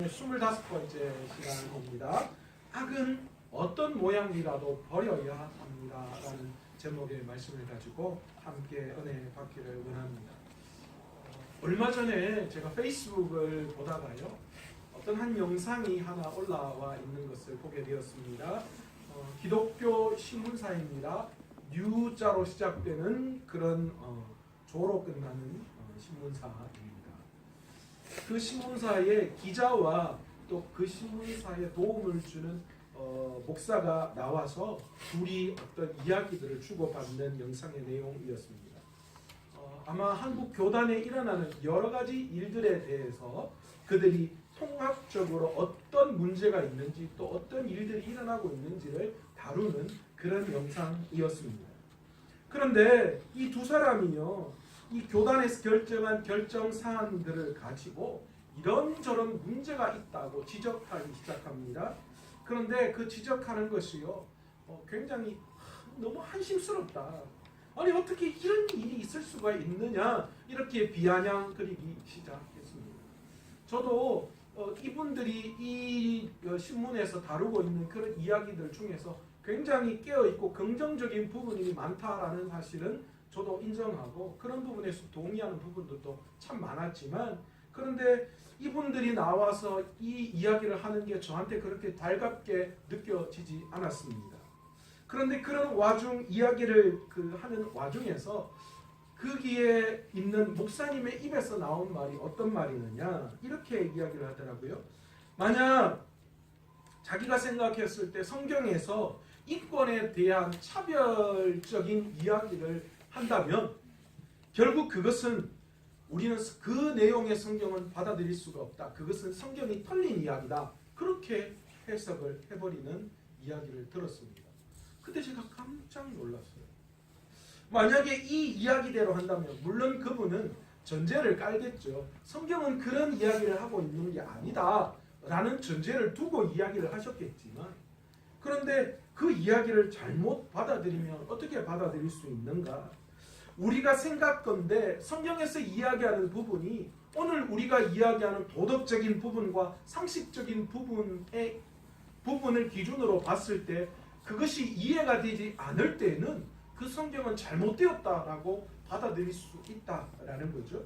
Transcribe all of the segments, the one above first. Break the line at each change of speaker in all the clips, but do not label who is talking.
25번째 시간입니다. 악은 어떤 모양이라도 버려야 합니다. 라는 제목의 말씀을 가지고 함께 은혜 받기를 원합니다. 얼마 전에 제가 페이스북을 보다가요, 어떤 한 영상이 하나 올라와 있는 것을 보게 되었습니다. 기독교 신문사입니다. 뉴자로 시작되는 그런 조로 끝나는 신문사입니다. 그 신문사의 기자와 또 그 신문사에 도움을 주는 목사가 나와서 둘이 어떤 이야기들을 주고받는 영상의 내용이었습니다. 아마 한국 교단에 일어나는 여러 가지 일들에 대해서 그들이 통합적으로 어떤 문제가 있는지 또 어떤 일들이 일어나고 있는지를 다루는 그런 영상이었습니다. 그런데 이 두 사람이요, 이 교단에서 결정한 결정 사안들을 가지고 이런저런 문제가 있다고 지적하기 시작합니다. 그런데 그 지적하는 것이요, 굉장히 너무 한심스럽다. 아니 어떻게 이런 일이 있을 수가 있느냐, 이렇게 비아냥 그리기 시작했습니다. 저도 이분들이 이 신문에서 다루고 있는 그런 이야기들 중에서 굉장히 깨어있고 긍정적인 부분이 많다라는 사실은 저도 인정하고 그런 부분에서 동의하는 부분들도 참 많았지만, 그런데 이분들이 나와서 이 이야기를 하는 게 저한테 그렇게 달갑게 느껴지지 않았습니다. 그런데 그런 이야기를 하는 와중에서 거기에 있는 목사님의 입에서 나온 말이 어떤 말이느냐, 이렇게 이야기를 하더라고요. 만약 자기가 생각했을 때 성경에서 인권에 대한 차별적인 이야기를 한다면 결국 그것은 우리는 그 내용의 성경은 받아들일 수가 없다. 그것은 성경이 털린 이야기다. 그렇게 해석을 해버리는 이야기를 들었습니다. 그때 제가 깜짝 놀랐어요. 만약에 이 이야기대로 한다면 물론 그분은 전제를 깔겠죠. 성경은 그런 이야기를 하고 있는 게 아니다 라는 전제를 두고 이야기를 하셨겠지만, 그런데 그 이야기를 잘못 받아들이면 어떻게 받아들일 수 있는가? 우리가 생각건대 성경에서 이야기하는 부분이 오늘 우리가 이야기하는 도덕적인 부분과 상식적인 부분을 기준으로 봤을 때 그것이 이해가 되지 않을 때는 그 성경은 잘못되었다라고 받아들일 수 있다라는 거죠.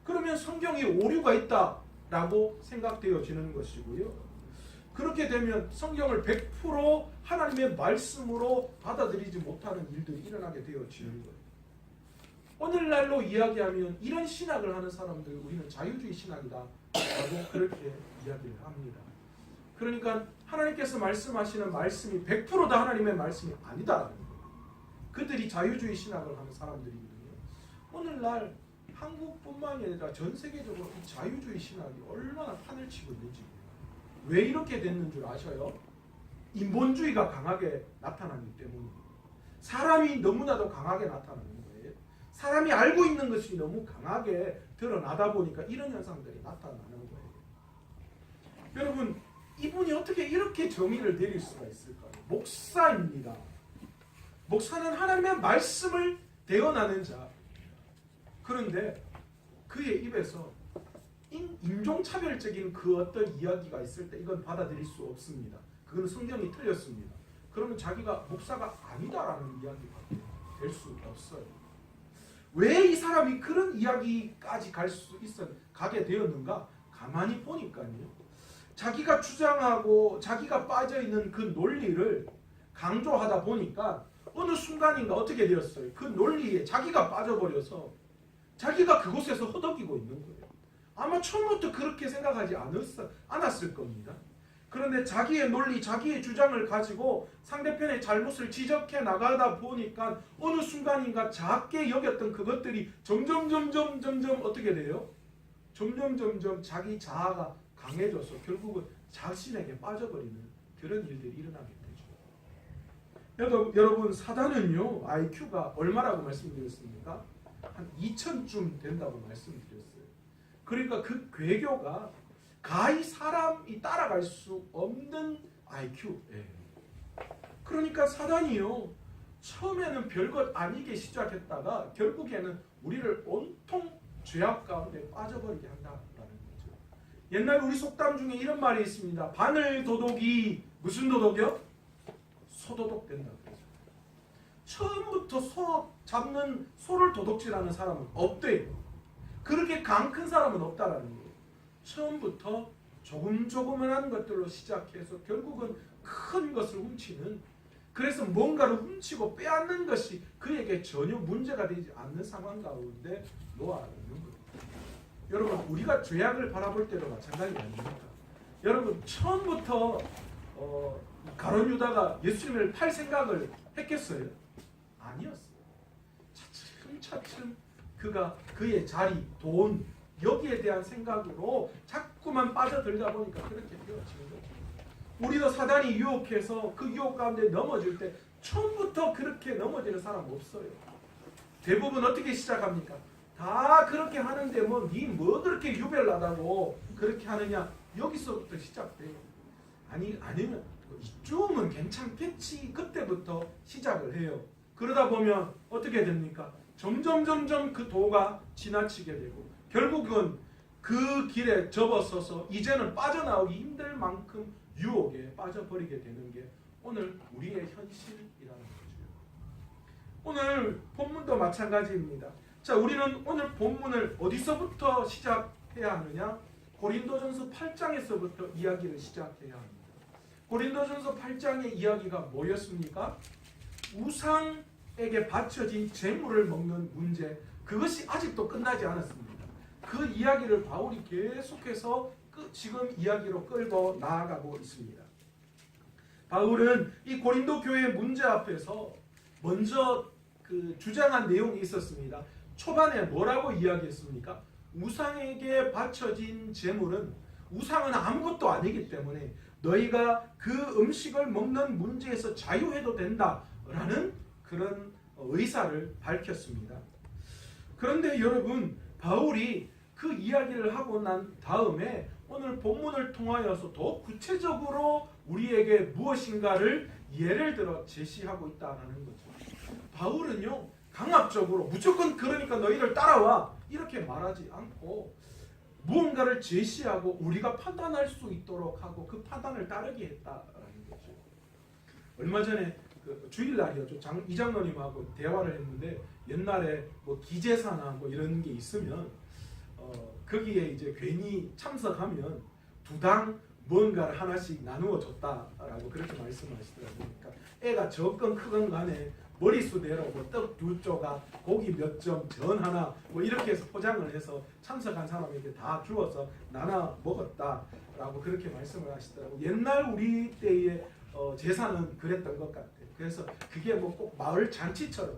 그러면 성경에 오류가 있다라고 생각되어지는 것이고요. 그렇게 되면 성경을 100% 하나님의 말씀으로 받아들이지 못하는 일들이 일어나게 되어지는 거예요. 오늘날로 이야기하면 이런 신학을 하는 사람들, 우리는 자유주의 신학이다 라고 그렇게 이야기를 합니다. 그러니까 하나님께서 말씀하시는 말씀이 100%다 하나님의 말씀이 아니다라는 거예요. 그들이 자유주의 신학을 하는 사람들이거든요. 오늘날 한국뿐만이 아니라 전 세계적으로 이 자유주의 신학이 얼마나 판을 치고 있는지, 왜 이렇게 됐는 줄 아셔요? 인본주의가 강하게 나타나기 때문입니다. 사람이 너무나도 강하게 나타나는 거예요. 사람이 알고 있는 것이 너무 강하게 드러나다 보니까 이런 현상들이 나타나는 거예요. 여러분, 이분이 어떻게 이렇게 정의를 내릴 수가 있을까요? 목사입니다. 목사는 하나님의 말씀을 대언하는 자. 그런데 그의 입에서 인종차별적인 그 어떤 이야기가 있을 때 이건 받아들일 수 없습니다. 그건 성경이 틀렸습니다. 그러면 자기가 목사가 아니다라는 이야기가 될 수 없어요. 왜 이 사람이 그런 이야기까지 가게 되었는가? 가만히 보니까요, 자기가 주장하고 자기가 빠져있는 그 논리를 강조하다 보니까 어느 순간인가 어떻게 되었어요? 그 논리에 자기가 빠져버려서 자기가 그곳에서 허덕이고 있는 거예요. 아마 처음부터 그렇게 생각하지 않았을 겁니다. 그런데 자기의 논리, 자기의 주장을 가지고 상대편의 잘못을 지적해 나가다 보니까 어느 순간인가 작게 여겼던 그것들이 점점 어떻게 돼요? 점점 자기 자아가 강해져서 결국은 자신에게 빠져버리는 그런 일들이 일어나게 되죠. 여러분, 사단은요, IQ가 얼마라고 말씀드렸습니까? 한 2000쯤 된다고 말씀드렸어요. 그러니까 그 괴교가 가히 사람이 따라갈 수 없는 IQ. 그러니까 사단이요, 처음에는 별것 아니게 시작했다가 결국에는 우리를 온통 죄악 가운데 빠져버리게 한다라는 거죠. 옛날 우리 속담 중에 이런 말이 있습니다. 바늘 도둑이 무슨 도둑이요? 소도둑 된다. 처음부터 소 잡는 소를 도둑질하는 사람은 없대요. 그렇게 강 큰 사람은 없다라는 거예요. 처음부터 조금조금한 것들로 시작해서 결국은 큰 것을 훔치는, 그래서 뭔가를 훔치고 빼앗는 것이 그에게 전혀 문제가 되지 않는 상황 가운데 놓아 있는 거예요. 여러분, 우리가 죄악을 바라볼 때도 마찬가지 아닙니까? 여러분, 처음부터 가룟 유다가 예수님을 팔 생각을 했겠어요? 아니었어요. 차츰차츰 그가 그의 자리, 돈, 여기에 대한 생각으로 자꾸만 빠져들다 보니까 그렇게 되어지는 거죠. 우리도 사단이 유혹해서 그 유혹 가운데 넘어질 때 처음부터 그렇게 넘어지는 사람 없어요. 대부분 어떻게 시작합니까? 다 그렇게 하는데 뭐 그렇게 유별나다고 그렇게 하느냐, 여기서부터 시작돼요. 아니면 이쯤은 괜찮겠지, 그때부터 시작을 해요. 그러다 보면 어떻게 됩니까? 점점 그 도가 지나치게 되고 결국은 그 길에 접어서서 이제는 빠져나오기 힘들 만큼 유혹에 빠져버리게 되는 게 오늘 우리의 현실이라는 거죠. 오늘 본문도 마찬가지입니다. 자, 우리는 오늘 본문을 어디서부터 시작해야 하느냐? 고린도전서 8장에서부터 이야기를 시작해야 합니다. 고린도전서 8장의 이야기가 뭐였습니까? 우상에게 바쳐진 재물을 먹는 문제, 그것이 아직도 끝나지 않았습니다. 그 이야기를 바울이 계속해서 지금 이야기로 끌고 나아가고 있습니다. 바울은 이 고린도 교회의 문제 앞에서 먼저 주장한 내용이 있었습니다. 초반에 뭐라고 이야기했습니까? 우상에게 바쳐진 재물은, 우상은 아무것도 아니기 때문에 너희가 그 음식을 먹는 문제에서 자유해도 된다라는 그런 의사를 밝혔습니다. 그런데 여러분, 바울이 그 이야기를 하고 난 다음에 오늘 본문을 통하여서 더 구체적으로 우리에게 무엇인가를 예를 들어 제시하고 있다는 거죠. 바울은요, 강압적으로 무조건 그러니까 너희를 따라와 이렇게 말하지 않고 무언가를 제시하고 우리가 판단할 수 있도록 하고 그 판단을 따르게 했다라는 거죠. 얼마 전에 주일날이었죠. 이 장로님하고 대화를 했는데, 옛날에 기제사나 이런 게 있으면 거기에 이제 괜히 참석하면 두당 뭔가를 하나씩 나누어 줬다라고 그렇게 말씀하시더라고요. 그러니까 애가 적건 크건 간에 머릿수대로 떡 2조각, 고기 몇 점, 전 하나 이렇게 해서 포장을 해서 참석한 사람에게 다 주어서 나눠 먹었다라고 그렇게 말씀을 하시더라고요. 옛날 우리 때의 제사는 그랬던 것 같아요. 그래서 그게 꼭 마을 잔치처럼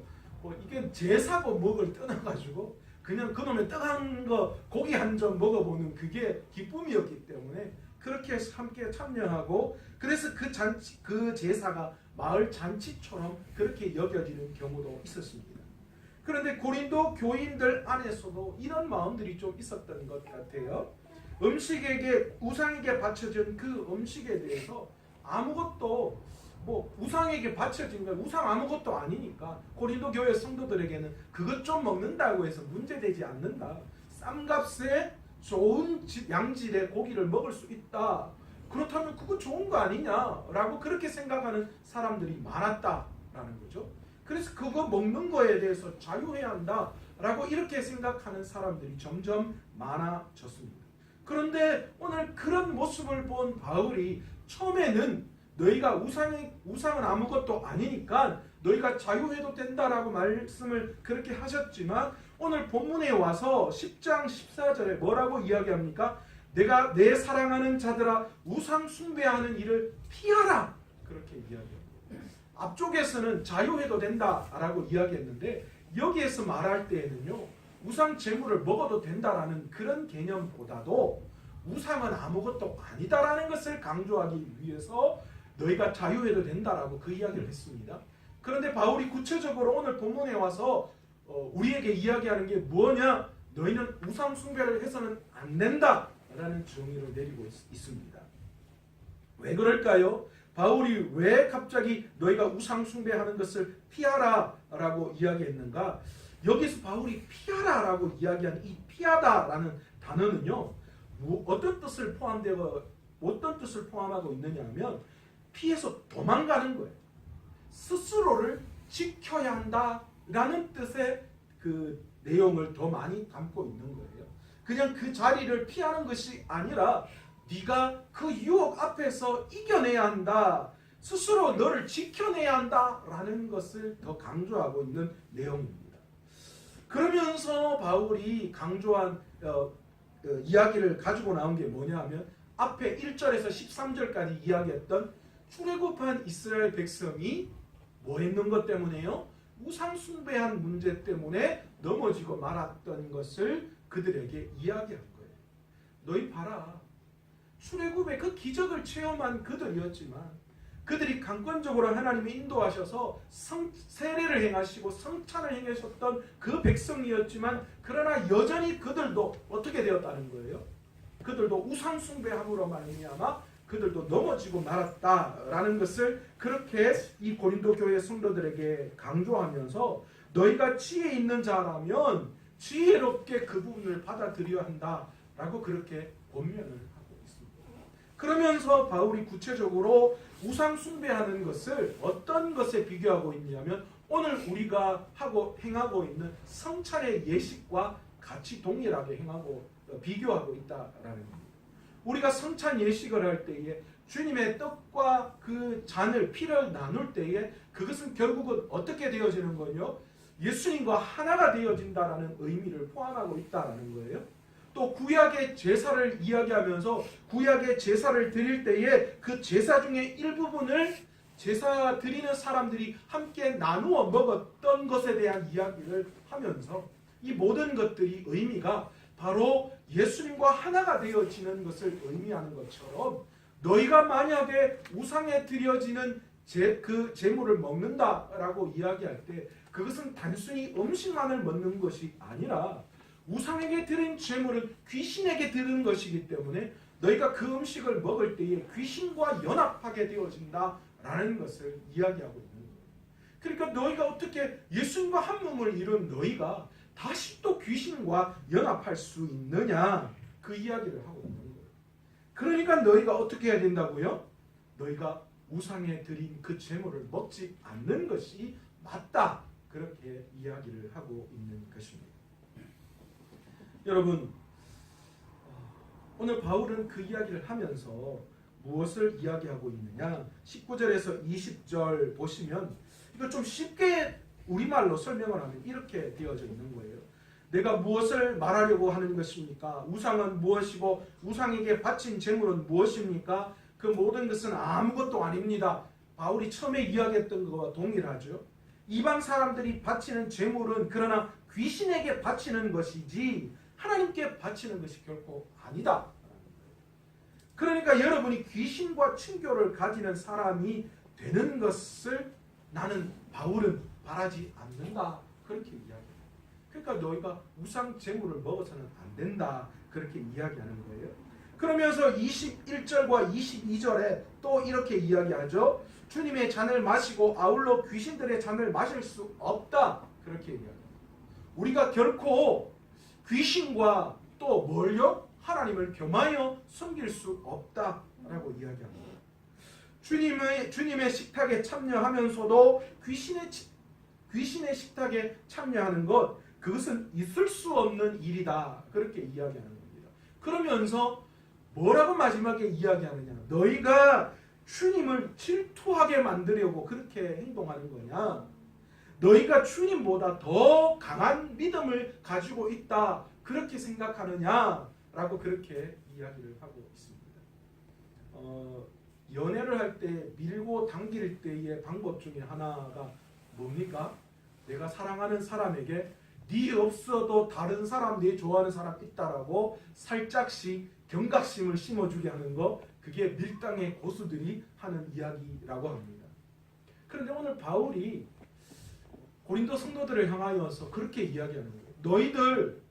이게 제사고 먹을 떠나가지고 그냥 그놈의 떡 한 거, 고기 한 점 먹어보는 그게 기쁨이었기 때문에 그렇게 함께 참여하고, 그래서 그 제사가 마을 잔치처럼 그렇게 여겨지는 경우도 있었습니다. 그런데 고린도 교인들 안에서도 이런 마음들이 좀 있었던 것 같아요. 우상에게 바쳐진 그 음식에 대해서 아무것도 우상에게 바쳐진 건 우상 아무것도 아니니까 고린도 교회 성도들에게는 그것 좀 먹는다고 해서 문제되지 않는다. 쌈값에 좋은 양질의 고기를 먹을 수 있다. 그렇다면 그거 좋은 거 아니냐라고 그렇게 생각하는 사람들이 많았다라는 거죠. 그래서 그거 먹는 거에 대해서 자유해야 한다라고 이렇게 생각하는 사람들이 점점 많아졌습니다. 그런데 오늘 그런 모습을 본 바울이 처음에는 너희가 우상은 아무것도 아니니까 너희가 자유해도 된다라고 말씀을 그렇게 하셨지만, 오늘 본문에 와서 10장 14절에 뭐라고 이야기합니까? 내가 내 사랑하는 자들아 우상 숭배하는 일을 피하라, 그렇게 이야기합니다. 앞쪽에서는 자유해도 된다라고 이야기했는데 여기에서 말할 때에는요, 우상 제물을 먹어도 된다라는 그런 개념보다도 우상은 아무것도 아니다라는 것을 강조하기 위해서 너희가 자유해도 된다라고 그 이야기를 했습니다. 그런데 바울이 구체적으로 오늘 본문에 와서 우리에게 이야기하는 게 뭐냐? 너희는 우상 숭배를 해서는 안 된다라는 정의를 내리고 있습니다. 왜 그럴까요? 바울이 왜 갑자기 너희가 우상 숭배하는 것을 피하라라고 이야기했는가? 여기서 바울이 피하라라고 이야기한 이 피하다라는 단어는요, 어떤 뜻을 포함하고 있느냐 하면 피해서 도망가는 거예요. 스스로를 지켜야 한다라는 뜻의 그 내용을 더 많이 담고 있는 거예요. 그냥 그 자리를 피하는 것이 아니라 네가 그 유혹 앞에서 이겨내야 한다. 스스로 너를 지켜내야 한다라는 것을 더 강조하고 있는 내용입니다. 그러면서 바울이 강조한 이야기를 가지고 나온 게 뭐냐 하면 앞에 1절에서 13절까지 이야기했던 출애굽한 이스라엘 백성이 뭐 했는 것 때문에요? 우상 숭배한 문제 때문에 넘어지고 말았던 것을 그들에게 이야기한 거예요. 너희 봐라. 출애굽의 그 기적을 체험한 그들이었지만 그들이 강권적으로 하나님이 인도하셔서 세례를 행하시고 성찬을 행하셨던 그 백성이었지만 그러나 여전히 그들도 어떻게 되었다는 거예요? 그들도 우상 숭배함으로 말미암아 그들도 넘어지고 말았다라는 것을 그렇게 이 고린도 교회 성도들에게 강조하면서 너희가 지혜 있는 자라면 지혜롭게 그 부분을 받아들여야 한다라고 그렇게 권면을 하고 있습니다. 그러면서 바울이 구체적으로 우상 숭배하는 것을 어떤 것에 비교하고 있냐면 오늘 우리가 행하고 있는 성찬의 예식과 같이 동일하게 비교하고 있다라는 겁니다. 우리가 성찬 예식을 할 때에 주님의 떡과 그 잔을 피를 나눌 때에 그것은 결국은 어떻게 되어지는 거요? 예수님과 하나가 되어진다라는 의미를 포함하고 있다라는 거예요. 또 구약의 제사를 이야기하면서 구약의 제사를 드릴 때에 그 제사 중에 일부분을 제사 드리는 사람들이 함께 나누어 먹었던 것에 대한 이야기를 하면서 이 모든 것들이 의미가 바로 예수님과 하나가 되어지는 것을 의미하는 것처럼 너희가 만약에 우상에 드려지는 그 제물을 먹는다라고 이야기할 때 그것은 단순히 음식만을 먹는 것이 아니라 우상에게 드린 제물은 귀신에게 드린 것이기 때문에 너희가 그 음식을 먹을 때에 귀신과 연합하게 되어진다라는 것을 이야기하고 있는 거예요. 그러니까 너희가 어떻게 예수님과 한 몸을 이룬 너희가 다시 또 귀신과 연합할 수 있느냐 그 이야기를 하고 있는 거예요. 그러니까 너희가 어떻게 해야 된다고요? 너희가 우상에 드린 그 제물을 먹지 않는 것이 맞다 그렇게 이야기를 하고 있는 것입니다. 여러분 오늘 바울은 그 이야기를 하면서 무엇을 이야기하고 있느냐 19절에서 20절 보시면 이거 좀 쉽게 우리말로 설명을 하면 이렇게 되어져 있는 거예요. 내가 무엇을 말하려고 하는 것입니까? 우상은 무엇이고 우상에게 바친 제물은 무엇입니까? 그 모든 것은 아무것도 아닙니다. 바울이 처음에 이야기했던 것과 동일하죠. 이방 사람들이 바치는 제물은 그러나 귀신에게 바치는 것이지 하나님께 바치는 것이 결코 아니다. 그러니까 여러분이 귀신과 친교를 가지는 사람이 되는 것을 나는 바울은 바라지 않는다. 그렇게 이야기해요. 그러니까 너희가 우상 제물을 먹어서는 안 된다. 그렇게 이야기하는 거예요. 그러면서 21절과 22절에 또 이렇게 이야기하죠. 주님의 잔을 마시고 아울러 귀신들의 잔을 마실 수 없다. 그렇게 이야기합니다. 우리가 결코 귀신과 또 뭘요? 하나님을 겸하여 섬길 수 없다라고 이야기합니다. 주님의 식탁에 참여하면서도 귀신의 식탁에 참여하는 것 그것은 있을 수 없는 일이다. 그렇게 이야기하는 겁니다. 그러면서 뭐라고 마지막에 이야기하느냐? 너희가 주님을 질투하게 만들려고 그렇게 행동하는 거냐? 너희가 주님보다 더 강한 믿음을 가지고 있다. 그렇게 생각하느냐라고 그렇게 이야기를 하고 있습니다. 연애를 할 때 밀고 당길 때의 방법 중에 하나가 뭡니까? 내가 사랑하는 사람에게 네 없어도 다른 사람, 네 좋아하는 사람 있다라고 살짝씩 경각심을 심어주게 하는 거 그게 밀당의 고수들이 하는 이야기라고 합니다. 그런데 오늘 바울이 고린도 성도들을 향하여서 그렇게 이야기하는 거예요. 너희들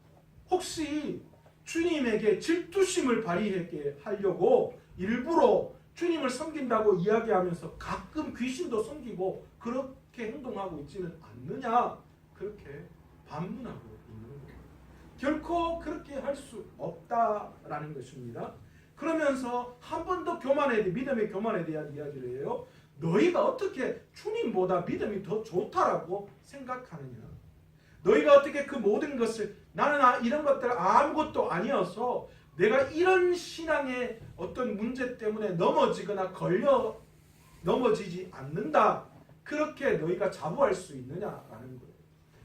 혹시 주님에게 질투심을 발휘하게 하려고 일부러 주님을 섬긴다고 이야기하면서 가끔 귀신도 섬기고 그렇게 행동하고 있지는 않느냐 그렇게 반문하고 있는 거예요. 결코 그렇게 할 수 없다라는 것입니다. 그러면서 한 번 더 믿음의 교만에 대한 이야기를 해요. 너희가 어떻게 주님보다 믿음이 더 좋다라고 생각하느냐. 너희가 어떻게 그 모든 것을 나는 이런 것들 아무것도 아니어서 내가 이런 신앙의 어떤 문제 때문에 넘어지거나 넘어지지 않는다. 그렇게 너희가 자부할 수 있느냐라는 거예요.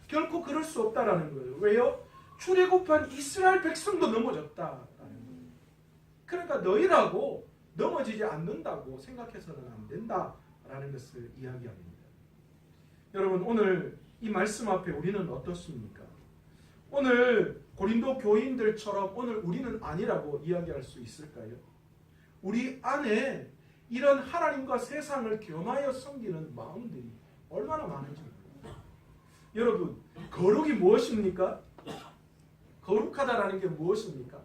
결코 그럴 수 없다라는 거예요. 왜요? 출애굽한 이스라엘 백성도 넘어졌다라는 거예요. 그러니까 너희라고 넘어지지 않는다고 생각해서는 안 된다라는 것을 이야기합니다. 여러분 오늘 이 말씀 앞에 우리는 어떻습니까? 오늘 고린도 교인들처럼 오늘 우리는 아니라고 이야기할 수 있을까요? 우리 안에 이런 하나님과 세상을 겸하여 섬기는 마음들이 얼마나 많은지 모릅니다. 여러분 거룩이 무엇입니까? 거룩하다라는 게 무엇입니까?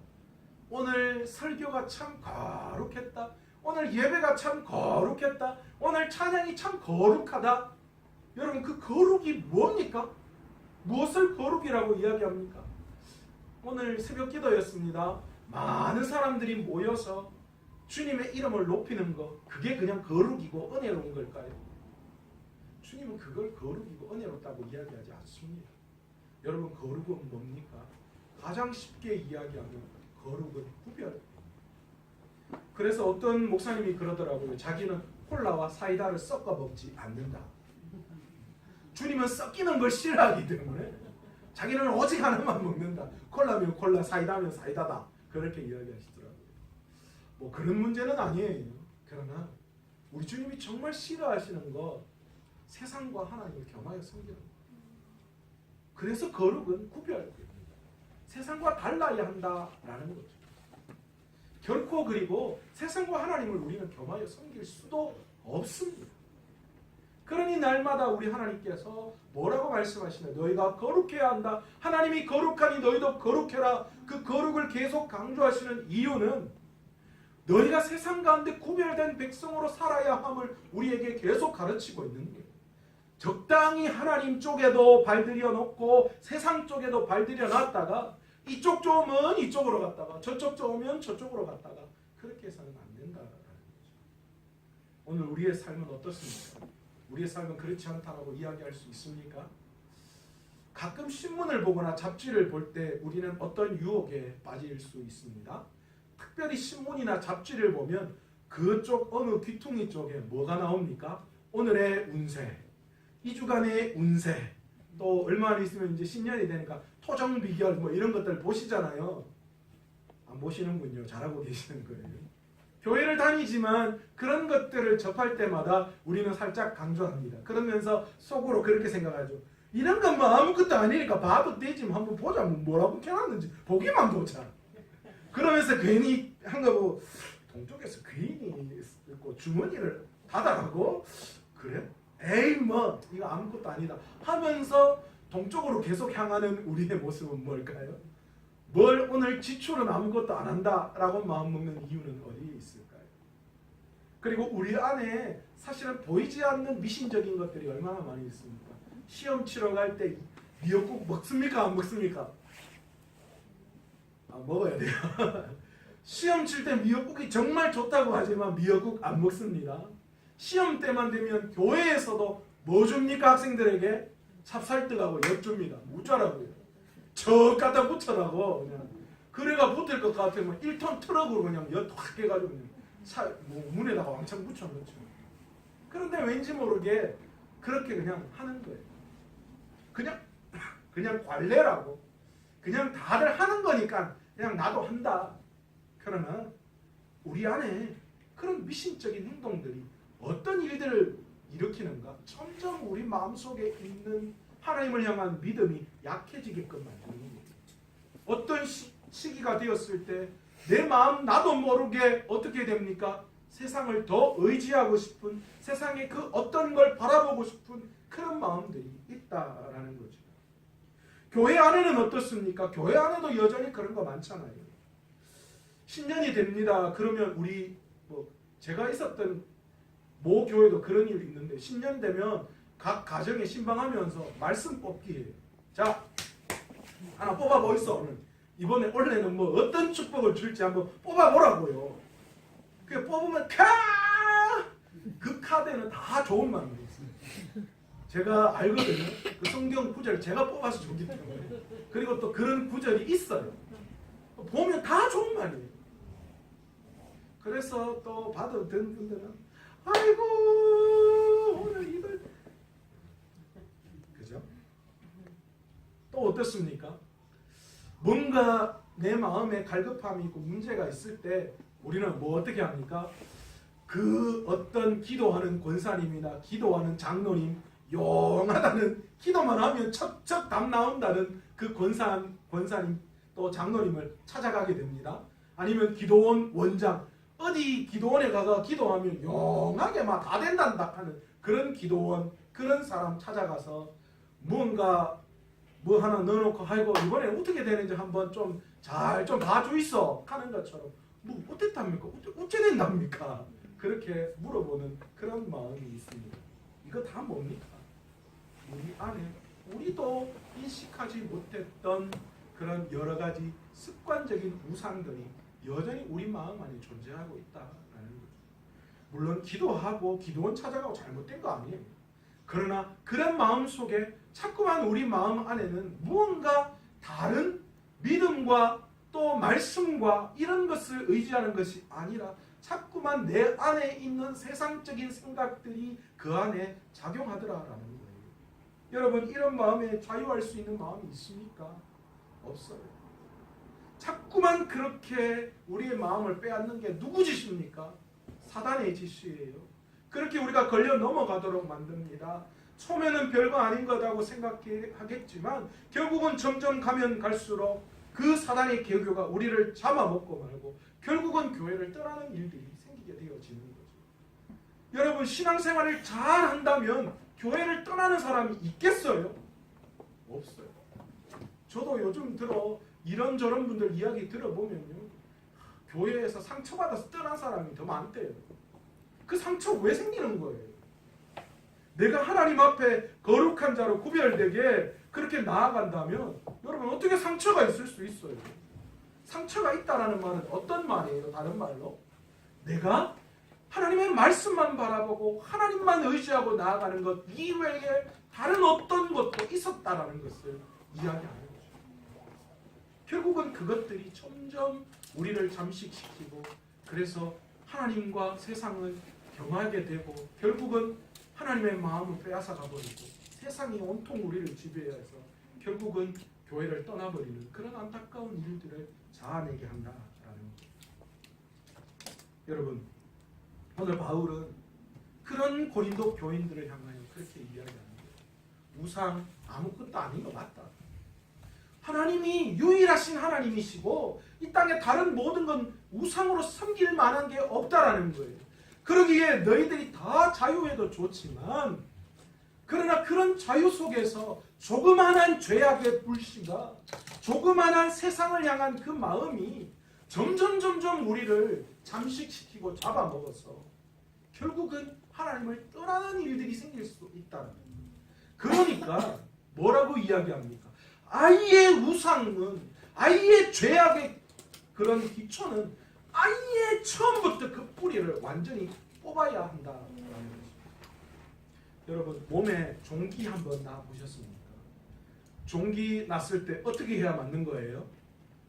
오늘 설교가 참 거룩했다. 오늘 예배가 참 거룩했다. 오늘 찬양이 참 거룩하다. 여러분 그 거룩이 뭡니까? 무엇을 거룩이라고 이야기합니까? 오늘 새벽 기도였습니다. 많은 사람들이 모여서 주님의 이름을 높이는 것, 그게 그냥 거룩이고 은혜로운 걸까요? 주님은 그걸 거룩이고 은혜롭다고 이야기하지 않습니다. 여러분 거룩은 뭡니까? 가장 쉽게 이야기하면 거룩은 구별. 그래서 어떤 목사님이 그러더라고요. 자기는 콜라와 사이다를 섞어 먹지 않는다. 주님은 섞이는 걸 싫어하기 때문에 자기는 오직 하나만 먹는다. 콜라면 콜라, 사이다면 사이다다. 그렇게 이야기하시더라고요. 뭐 그런 문제는 아니에요. 그러나 우리 주님이 정말 싫어하시는 것, 세상과 하나님을 겸하여 섬기는 것. 그래서 거룩은 구별됩니다. 세상과 달라야 한다라는 거죠. 결코 그리고 세상과 하나님을 우리는 겸하여 섬길 수도 없습니다. 그러니 날마다 우리 하나님께서 뭐라고 말씀하시나요? 너희가 거룩해야 한다. 하나님이 거룩하니 너희도 거룩해라. 그 거룩을 계속 강조하시는 이유는 너희가 세상 가운데 구별된 백성으로 살아야 함을 우리에게 계속 가르치고 있는 거예요. 적당히 하나님 쪽에도 발들여 놓고 세상 쪽에도 발들여 놨다가 이쪽 좋으면 이쪽으로 갔다가 저쪽 좋으면 저쪽으로 갔다가 그렇게 해서는 안 된다라는 거죠. 오늘 우리의 삶은 어떻습니까? 우리의 삶은 그렇지 않다라고 이야기할 수 있습니까? 가끔 신문을 보거나 잡지를 볼 때 우리는 어떤 유혹에 빠질 수 있습니다. 특별히 신문이나 잡지를 보면 그쪽 어느 귀퉁이 쪽에 뭐가 나옵니까? 오늘의 운세, 이 주간의 운세, 또 얼마 있으면 이제 신년이 되니까 토정 비결 뭐 이런 것들 보시잖아요. 안 보시는군요. 잘하고 계시는 거예요. 교회를 다니지만 그런 것들을 접할 때마다 우리는 살짝 강조합니다. 그러면서 속으로 그렇게 생각하죠. 이런 건 뭐 아무것도 아니니까 봐도 되지 뭐 한번 보자. 뭐 뭐라고 켜놨는지 보기만 보자. 그러면서 괜히 한 거 보고 동쪽에서 괜히 있고 주머니를 닫아가고 그래? 에이 뭐 이거 아무것도 아니다 하면서 동쪽으로 계속 향하는 우리의 모습은 뭘까요? 뭘 오늘 지출은 아무것도 안 한다라고 마음먹는 이유는 어디에 있을까요? 그리고 우리 안에 사실은 보이지 않는 미신적인 것들이 얼마나 많이 있습니까? 시험 치러 갈 때 미역국 먹습니까? 안 먹습니까? 먹어야 돼요. 시험 칠 때 미역국이 정말 좋다고 하지만 미역국 안 먹습니다. 시험 때만 되면 교회에서도 뭐 줍니까? 학생들에게 찹쌀떡하고 엿 줍니다. 무짜라고요. 저 갖다 붙여라고 그냥 그래가 붙을 것 같으면 1톤 트럭으로 그냥 엿 확 해가지고 그냥 문에다가 왕창 붙여놓죠. 그런데 왠지 모르게 그렇게 그냥 하는 거예요. 그냥 관례라고 그냥 다들 하는 거니까 그냥 나도 한다. 그러나 우리 안에 그런 미신적인 행동들이 어떤 일들을 일으키는가? 점점 우리 마음속에 있는 하나님을 향한 믿음이 약해지게끔 만드는 거예요. 어떤 시기가 되었을 때 내 마음 나도 모르게 어떻게 됩니까? 세상을 더 의지하고 싶은, 세상의 그 어떤 걸 바라보고 싶은 그런 마음들이 있다라는 거죠. 교회 안에는 어떻습니까? 교회 안에도 여전히 그런 거 많잖아요. 신년이 됩니다. 그러면 우리 제가 있었던 모 교회도 그런 일이 있는데 신년 되면 각 가정에 신방하면서 말씀 뽑기예요. 자, 하나 뽑아보이소. 오늘. 이번에 올해는 뭐 어떤 축복을 줄지 한번 뽑아보라고요. 그 뽑으면 그 카드에는 다 좋은 마음이 있어요. 제가 알거든요. 그 성경 구절을 제가 뽑아서 줬기 때문에. 그리고 또 그런 구절이 있어요. 보면 다 좋은 말이에요. 그래서 또 받은 분들은 아이고 오늘 이걸 그죠? 또 어떻습니까? 뭔가 내 마음에 갈급함이 있고 문제가 있을 때 우리는 뭐 어떻게 합니까? 그 어떤 기도하는 권사님이나 기도하는 장로님 용하다는 기도만 하면 척척 답 나온다는 그 권사님 또 장로님을 찾아가게 됩니다. 아니면 기도원 원장 어디 기도원에 가서 기도하면 용하게 막 다 된단다 하는 그런 기도원 그런 사람 찾아가서 뭔가 뭐 하나 넣어놓고 아이고 이번에 어떻게 되는지 한번 좀 잘 좀 봐주이소 하는 것처럼 뭐 어땠답니까? 어째 된답니까? 그렇게 물어보는 그런 마음이 있습니다. 이거 다 뭡니까? 우리 안에 우리도 인식하지 못했던 그런 여러 가지 습관적인 우상들이 여전히 우리 마음 안에 존재하고 있다라는 거죠. 물론 기도하고 기도원 찾아가고 잘못된 거 아니에요. 그러나 그런 마음 속에 자꾸만 우리 마음 안에는 무언가 다른 믿음과 또 말씀과 이런 것을 의지하는 것이 아니라 자꾸만 내 안에 있는 세상적인 생각들이 그 안에 작용하더라라는 거예요. 여러분 이런 마음에 자유할 수 있는 마음이 있습니까? 없어요. 자꾸만 그렇게 우리의 마음을 빼앗는 게 누구 짓입니까? 사단의 짓이에요. 그렇게 우리가 걸려 넘어가도록 만듭니다. 처음에는 별거 아닌 거라고 생각하겠지만 결국은 점점 가면 갈수록 그 사단의 계교가 우리를 잡아먹고 말고 결국은 교회를 떠나는 일들이 생기게 되어지는 거죠. 여러분 신앙생활을 잘 한다면 교회를 떠나는 사람이 있겠어요? 없어요. 저도 요즘 들어 이런저런 분들 이야기 들어보면요. 교회에서 상처받아서 떠난 사람이 더 많대요. 그 상처 왜 생기는 거예요? 내가 하나님 앞에 거룩한 자로 구별되게 그렇게 나아간다면 여러분 어떻게 상처가 있을 수 있어요? 상처가 있다라는 말은 어떤 말이에요? 다른 말로 내가 하나님의 말씀만 바라보고 하나님만 의지하고 나아가는 것 이외에 다른 어떤 것도 있었다라는 것을 이야기하는 거죠. 결국은 그것들이 점점 우리를 잠식시키고 그래서 하나님과 세상을 경하게 되고 결국은 하나님의 마음을 빼앗아가 버리고 세상이 온통 우리를 지배해서 결국은 교회를 떠나버리는 그런 안타까운 일들을 자아내게 한다라는 거죠. 여러분 오늘 바울은 그런 고린도 교인들을 향하여 그렇게 이야기하는 거예요. 우상 아무것도 아닌 것 같다. 하나님이 유일하신 하나님이시고 이 땅에 다른 모든 건 우상으로 섬길 만한 게 없다라는 거예요. 그러기에 너희들이 다 자유해도 좋지만 그러나 그런 자유 속에서 조그만한 죄악의 불씨가 조그만한 세상을 향한 그 마음이 점점 우리를 잠식시키고 잡아먹어서 결국은 하나님을 떠나는 일들이 생길 수 있다는 거예요. 그러니까 뭐라고 이야기합니까? 아예 우상은 아예 죄악의 그런 기초는 아예 처음부터 그 뿌리를 완전히 뽑아야 한다라는 것입니다. 여러분 몸에 종기 한번 나 보셨습니까? 종기 났을 때 어떻게 해야 맞는 거예요?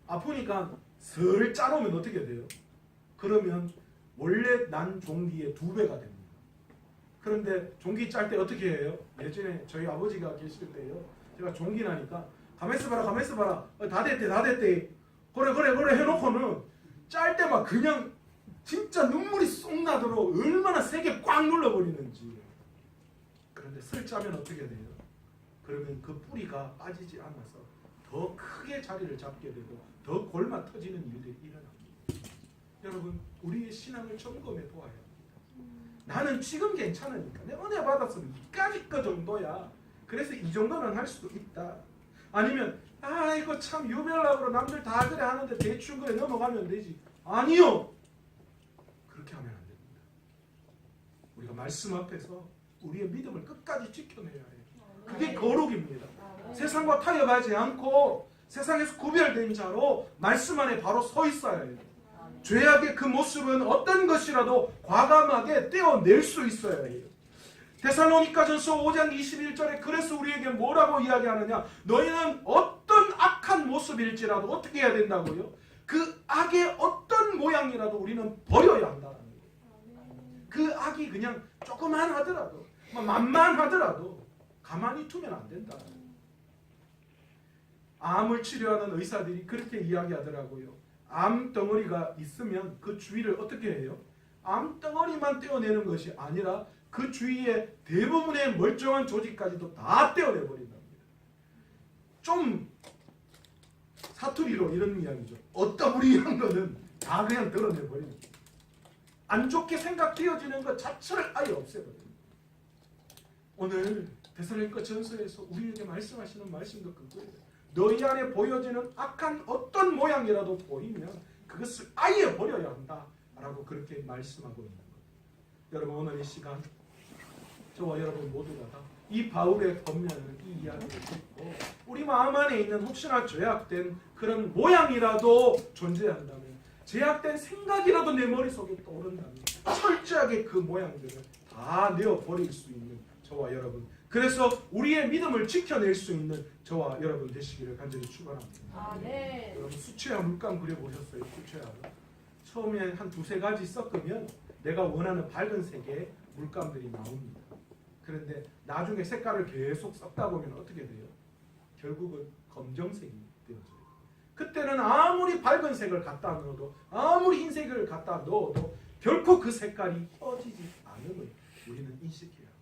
아프니까 슬 짜놓으면 어떻게 돼요? 그러면 원래 난 종기의 2배가 됩니다. 그런데 종기 짤 때 어떻게 해요? 예전에 저희 아버지가 계실 때요. 제가 종기 나니까 가만있어 봐라 다 됐대 그래 해놓고는 짤 때 막 그냥 진짜 눈물이 쏙 나도록 얼마나 세게 꽉 눌러버리는지. 그런데 슬 짜면 어떻게 돼요? 그러면 그 뿌리가 빠지지 않아서 더 크게 자리를 잡게 되고 더 골마 터지는 일들이 일어납니다. 여러분 우리의 신앙을 점검해 보아야 합니다. 나는 지금 괜찮으니까 내 은혜 받았으면 이까짓 거 정도야. 그래서 이 정도는 할 수도 있다. 아니면 이거 참 유별나으로 남들 다 그래 하는데 대충 그래 넘어가면 되지. 아니요. 그렇게 하면 안 됩니다. 우리가 말씀 앞에서 우리의 믿음을 끝까지 지켜내야 해요. 그게 거룩입니다. 세상과 타협하지 않고 세상에서 구별된 자로 말씀 안에 바로 서 있어야 해요. 죄악의 그 모습은 어떤 것이라도 과감하게 떼어낼 수 있어야 해요. 데살로니가전서 5장 21절에 그래서 우리에게 뭐라고 이야기하느냐? 너희는 어떤 악한 모습일지라도 어떻게 해야 된다고요? 그 악의 어떤 모양이라도 우리는 버려야 한다는 거예요. 그 악이 그냥 조그만 하더라도 만만하더라도 가만히 두면 안 된다. 암을 치료하는 의사들이 그렇게 이야기하더라고요. 암덩어리가 있으면 그 주위를 어떻게 해요? 암덩어리만 떼어내는 것이 아니라 그 주위에 대부분의 멀쩡한 조직까지도 다 떼어내버린답니다. 좀 사투리로 이런 이야기죠. 어떠부리한 거는 다 그냥 드러내버리는 거예요. 안 좋게 생각되어지는 것 자체를 아예 없애버립니다. 오늘 데살로니가 전서에서 우리에게 말씀하시는 말씀도 그거예요. 너희 안에 보여지는 악한 어떤 모양이라도 보이면 그것을 아예 버려야 한다라고 그렇게 말씀하고 있는 거예요. 여러분 오늘 이 시간 저와 여러분 모두가 다 이 바울의 권면을 이 이야기를 듣고 우리 마음 안에 있는 혹시나 죄악된 그런 모양이라도 존재한다면 죄악된 생각이라도 내 머릿속에 떠오른다면 철저하게 그 모양들을 다 내어버릴 수 있는 저와 여러분, 그래서 우리의 믿음을 지켜낼 수 있는 저와 여러분 되시기를 간절히 축원합니다.
네.
여러분 수채화 물감 그려보셨어요? 수채화로 처음에 한 두세 가지 섞으면 내가 원하는 밝은 색의 물감들이 나옵니다. 그런데 나중에 색깔을 계속 섞다 보면 어떻게 돼요? 결국은 검정색이 되어져요. 그때는 아무리 밝은 색을 갖다 넣어도 아무리 흰색을 갖다 넣어도 결코 그 색깔이 꺼지지 않음을 우리는 인식해야 합니다.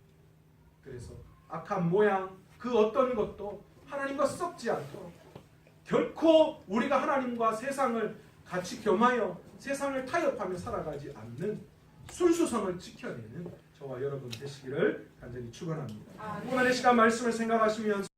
그래서 악한 모양 그 어떤 것도 하나님과 썩지 않도록 결코 우리가 하나님과 세상을 같이 겸하여 세상을 타협하며 살아가지 않는 순수성을 지켜내는 저와 여러분 되시기를 간절히 축원합니다. 오늘 이 시간 말씀을 생각하시면서